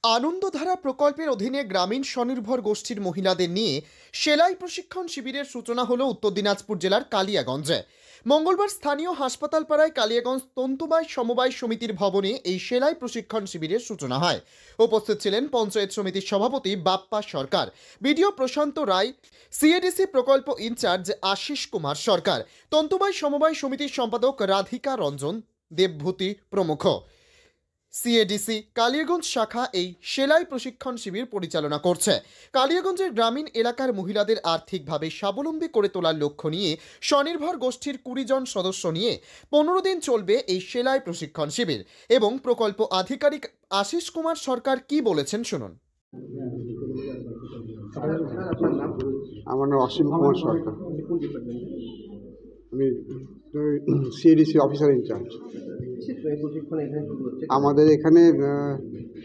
আনন্দধারা প্রকল্পের অধীনে গ্রামীণ স্বনির্ভর গোষ্ঠীর মহিলাদের নিয়ে সেলাই প্রশিক্ষণ শিবিরের সূচনা হলো উত্তর দিনাজপুর জেলার কালিয়াগঞ্জে। মঙ্গলবার স্থানীয় হাসপাতাল পাড়ায় কালিয়াগঞ্জ তন্তুবায় সমবায় সমিতির ভবনে এই সেলাই প্রশিক্ষণ শিবিরের সূচনা হয়। উপস্থিত ছিলেন পঞ্চায়েত সমিতির সভাপতি বাপ্পা সরকার, বিডিও প্রশান্ত রায়, সিএডিসি প্রকল্প ইনচার্জ আশিস কুমার সরকার, তন্তুবায় সমবায় সমিতির সম্পাদক রাধিকা রঞ্জন দেবভূতি প্রমুখ। সিএডিসি কালিয়াগঞ্জ শাখা এই সেলাই প্রশিক্ষণ শিবির পরিচালনা করছে। কালিয়াগঞ্জের গ্রামীণ এলাকার মহিলাদের আর্থিকভাবে স্বাবলম্বী করে তোলার লক্ষ্য নিয়ে স্বনির্ভর গোষ্ঠীর 20 জন সদস্য নিয়ে 15 দিন চলবে এই সেলাই প্রশিক্ষণ শিবির। এবং প্রকল্প আধিকারিক আশিস কুমার সরকার কি বলেছেন শুনুন। আমার নাম অসীম কুমার সরকার, আমি সিএডিসি অফিসার ইনচার্জ। আমাদের এখানে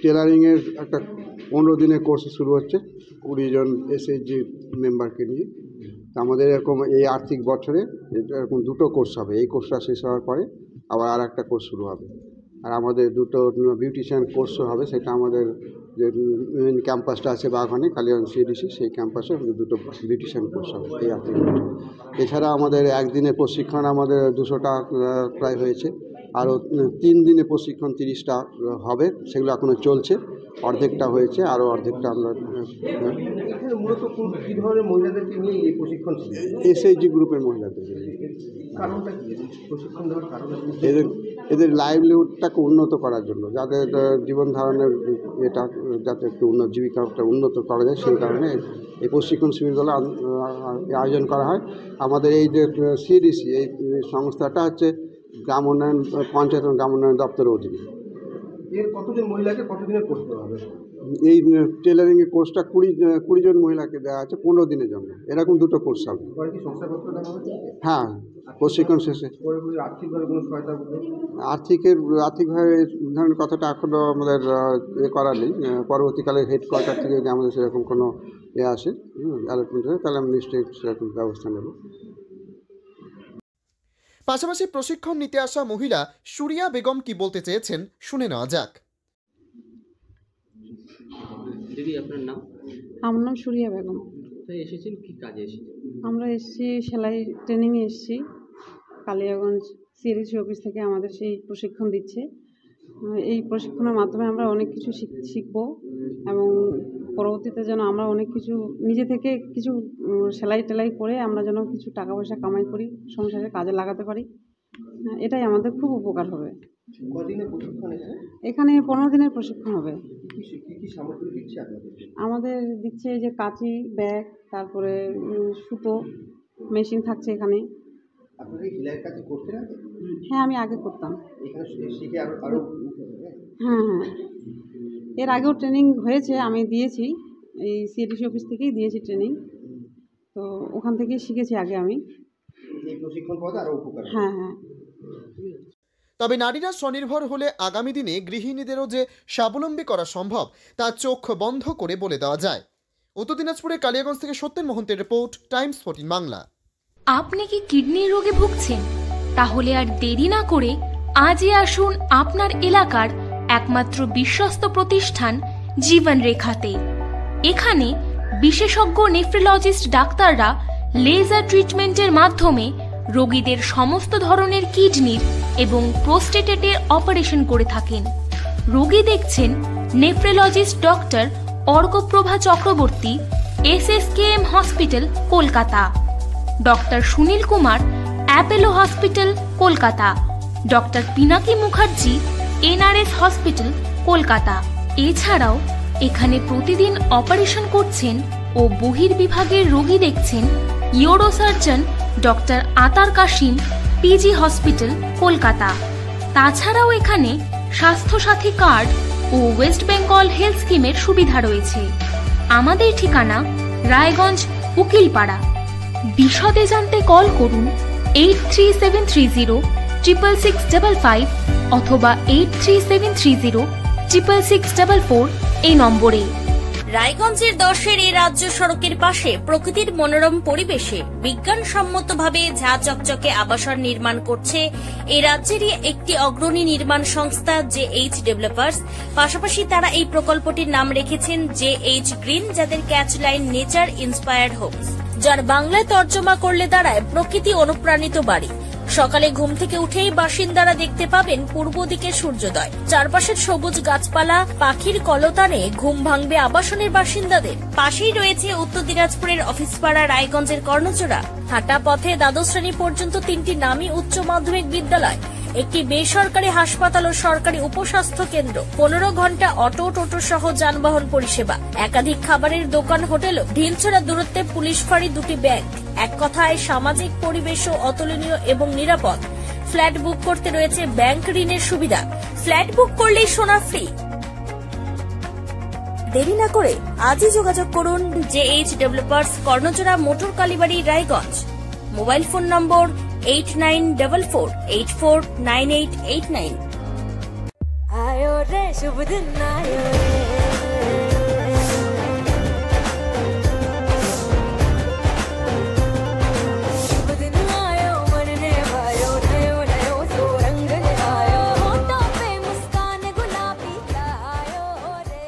টেলারিংয়ের একটা 15 দিনের কোর্স শুরু হচ্ছে 20 জন এসএইচজি মেম্বারকে নিয়ে। আমাদের এরকম এই আর্থিক বছরে এরকম 2টো কোর্স হবে। এই কোর্সটা শেষ হওয়ার পরে আবার আর একটা কোর্স শুরু হবে। আর আমাদের 2টো বিউটিশিয়ান কোর্সও হবে, সেটা আমাদের যে মেন ক্যাম্পাসটা আছে বাগানে কালিয়াগঞ্জ সিএডিসি, সেই ক্যাম্পাসে 2টো বিউটিশিয়ান কোর্স হবে এই আর্থিক বছর। এছাড়া আমাদের একদিনের প্রশিক্ষণ আমাদের 200টা প্রায় হয়েছে, আরও 3 দিনে প্রশিক্ষণ 30টা হবে, সেগুলো এখনও চলছে। অর্ধেকটা হয়েছে, আরও অর্ধেকটা আমরা মূলত কী ধরনের মহিলাদেরকে নিয়ে এই প্রশিক্ষণ ছিল? এসএইচজি গ্রুপের মহিলাদের। কারণটা কি প্রশিক্ষণ দেওয়ার কারণ? এদের লাইভলিহুডটাকে উন্নত করার জন্য, যাদের জীবন ধারণের এটা যাতে একটু জীবিকাটা উন্নত করা যায়, সেই কারণে এই প্রশিক্ষণ শিবিরগুলো আয়োজন করা হয়। আমাদের এই যে সিএডিসি এই সংস্থাটা হচ্ছে গ্রাম উন্নয়ন পঞ্চায়েত গ্রাম উন্নয়ন দপ্তরের অধীনে। এর কতজন মহিলাকে কতদিনের কোর্স দেওয়া হবে? এই টেলারিংয়ের কোর্সটা 20 জন মহিলাকে দেওয়া আছে 15 দিনের জন্য। এরকম 2টো কোর্স হবে। সংস্থাপত্র দেওয়া হবে? হ্যাঁ, প্রশিক্ষণ শেষে। আর্থিকভাবে কোনো সহায়তা? আর্থিকভাবে ধরনের কথাটা এখনও আমাদের করা নেই। পরবর্তীকালে হেডকোয়ার্টার থেকে যদি আমাদের সেরকম কোনো আসে অ্যালটমেন্ট হয়, তাহলে আমি নিশ্চয়ই সেরকম ব্যবস্থা নেব। পাশাপাশি প্রশিক্ষণ নিতে আসা মহিলা সুরিয়া বেগম কি বলতে চেয়েছেন শুনে নেওয়া যাক। দিদি, আপনার নাম? আমার নাম সুরিয়া বেগম। এসেছেন কি কাজে এসেছেন? আমরা এসেছি সেলাই ট্রেনিংয়ে এসেছি। কালিয়াগঞ্জ সিএডিসি অফিস থেকে আমাদের সেই প্রশিক্ষণ দিচ্ছে। এই প্রশিক্ষণের মাধ্যমে আমরা অনেক কিছু শিখব এবং পরবর্তীতে যেন আমরা অনেক কিছু নিজে থেকে কিছু সেলাই টেলাই করে আমরা যেন কিছু টাকা পয়সা কামাই করি, সংসারে কাজে লাগাতে পারি। এটাই আমাদের খুব উপকার হবে। এখানে 15 দিনের প্রশিক্ষণ হবে। আমাদের দিচ্ছে এই যে কাঁচি, ব্যাগ, তারপরে সুতো মেশিন থাকছে এখানে। হ্যাঁ, আমি আগে করতাম। হ্যাঁ, এর আগেও ট্রেনিং হয়েছে, আমি দিয়েছি। এই সিএডিসি অফিস থেকেই দিয়েছি ট্রেনিং, তো ওখান থেকেই শিখেছি আগে আমি। হ্যাঁ। তবে নারীরা স্বনির্ভর হলে আগামী দিনে গৃহিণীদেরও যে স্বাবলম্বী করা সম্ভব তা চোখ বন্ধ করে বলে দেওয়া যায়। উত্তর দিনাজপুরের কালিয়াগঞ্জ থেকে সত্যেন মোহন্তের রিপোর্ট, টাইমস 14 বাংলা। আপনি কি কিডনির রোগে ভুগছেন? তাহলে আর দেরি না করে আজই আসুন আপনার এলাকার একমাত্র বিশ্বস্ত প্রতিষ্ঠান জীবন রেখাতে। এখানে বিশেষজ্ঞ নেফ্রোলজিস্ট ডাক্তাররা লেজার ট্রিটমেন্টের মাধ্যমে রোগীদের সমস্ত ধরনের কিডনির এবং প্রোস্টেটের অপারেশন করে থাকেন। রোগী দেখছেন nephrologist doctor Arkaprabha Chakraborty, SSKM hospital, Kolkata; doctor Sunil Kumar, Apollo hospital, Kolkata; doctor Pinaki Mukherjee, NRS hospital, Kolkata. এছাড়াও এখানে প্রতিদিন অপারেশন করছেন ও বহির্বিভাগের রোগী দেখছেন ইউরোসার্জন ডক্টর আতার কাশিম, PG হসপিটাল, কলকাতা। তাছাড়াও এখানে স্বাস্থ্যসাথী কার্ড ও ওয়েস্ট বেঙ্গল হেলথ স্কিমের সুবিধা রয়েছে। আমাদের ঠিকানা রায়গঞ্জ, উকিলপাড়া। বিশদে জানতে কল করুন 8373066655 অথবা 8373066644 এই নম্বরে। রায়গঞ্জের 10-এর এই রাজ্য সড়কের পাশে প্রকৃতির মনোরম পরিবেশে বিজ্ঞানসম্মতভাবে ঝা চকচকে আবাসন নির্মাণ করছে এই রাজ্যেরই একটি অগ্রণী নির্মাণ সংস্থা JH ডেভেলপার্স। পাশাপাশি তারা এই প্রকল্পটির নাম রেখেছেন JH গ্রিন, যাদের catch line nature inspired homes, যার বাংলায় তর্জমা করলে দাঁড়ায় প্রকৃতি অনুপ্রাণিত বাড়ি। সকালে ঘুম থেকে উঠেই বাসিন্দারা দেখতে পাবেন পূর্ব দিকে সূর্যোদয়, চারপাশের সবুজ গাছপালা, পাখির কলতানে ঘুম ভাঙবে আবাসনের বাসিন্দাদের। পাশেই রয়েছে উত্তর দিনাজপুরের অফিসপাড়া রায়গঞ্জের কর্ণজোড়া। হাঁটা পথে দ্বাদশ শ্রেণী পর্যন্ত 3টি নামী উচ্চ মাধ্যমিক বিদ্যালয়, একটি বেসরকারি হাসপাতাল ও সরকারি উপস্বাস্থ্য কেন্দ্র, 15 ঘন্টা অটো টোটো সহ যানবাহন পরিষেবা, একাধিক খাবারের দোকান, হোটেল, ঢিলছড়া দূরত্বে পুলিশ ফাঁড়ি, 2টি ব্যাংক। এক কথায় সামাজিক পরিবেশও অতুলনীয় এবং নিরাপদ। ফ্ল্যাট বুক করতে রয়েছে ব্যাংক ঋণের সুবিধা। ফ্ল্যাট বুক করলেই সোনা ফ্রি। দেরি না করে আজই যোগাযোগ করুন JH developers, Karnajora, motor Kalibari, Raiganj. Mobile phone number 8944849889। आयो रे शुभ दिन आयो रे, शुभ दिन आयो मन ने भायो, नयो नयो सो रंग आयो, होठों पे मुस्कान गुलाबी का आयो रे,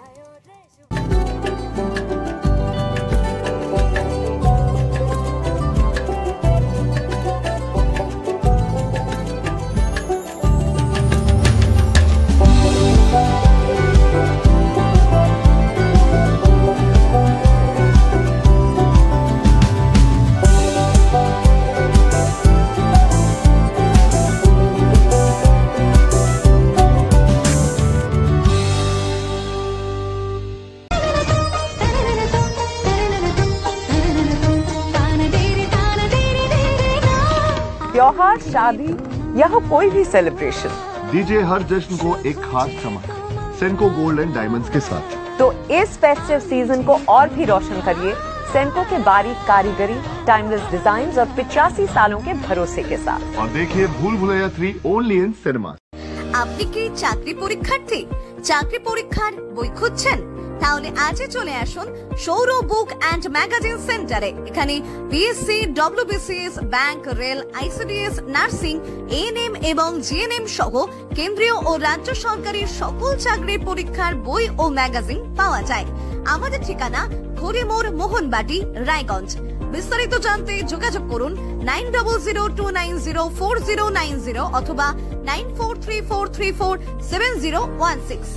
आयो रे शुभ त्योहार, शादी या हो कोई भी सेलिब्रेशन, दीजिए हर जश्न को एक खास चमक सेंको गोल्ड एंड डायमंड्स के साथ। तो इस फेस्टिव सीजन को और भी रोशन करिए सेंको के बारीक कारीगरी, टाइमलेस डिजाइन और 85 सालों के भरोसे के साथ। और देखिए भूल भुलैया 3 ओनली इन सिनेमा। আপনি কি চাকরি পরীক্ষার্থী? চাকরি পরীক্ষার বই খুঁজছেন? তাহলে আজই চলে আসুন সৌর বুক অ্যান্ড ম্যাগাজিন সেন্টারে। এখানে BSc, WBCS, bank, rail, ICDS, nursing, ANM এবং জিএনএম সহ কেন্দ্রীয় ও রাজ্য সরকারি সকল চাকরির পরীক্ষার বই ও ম্যাগাজিন পাওয়া যায়। আমাদের ঠিকানা ঘড়িমোড়, মোহনবাটি, রায়গঞ্জ। বিস্তারিত জানতে যোগাযোগ করুন 9002904090 অথবা 9434347016।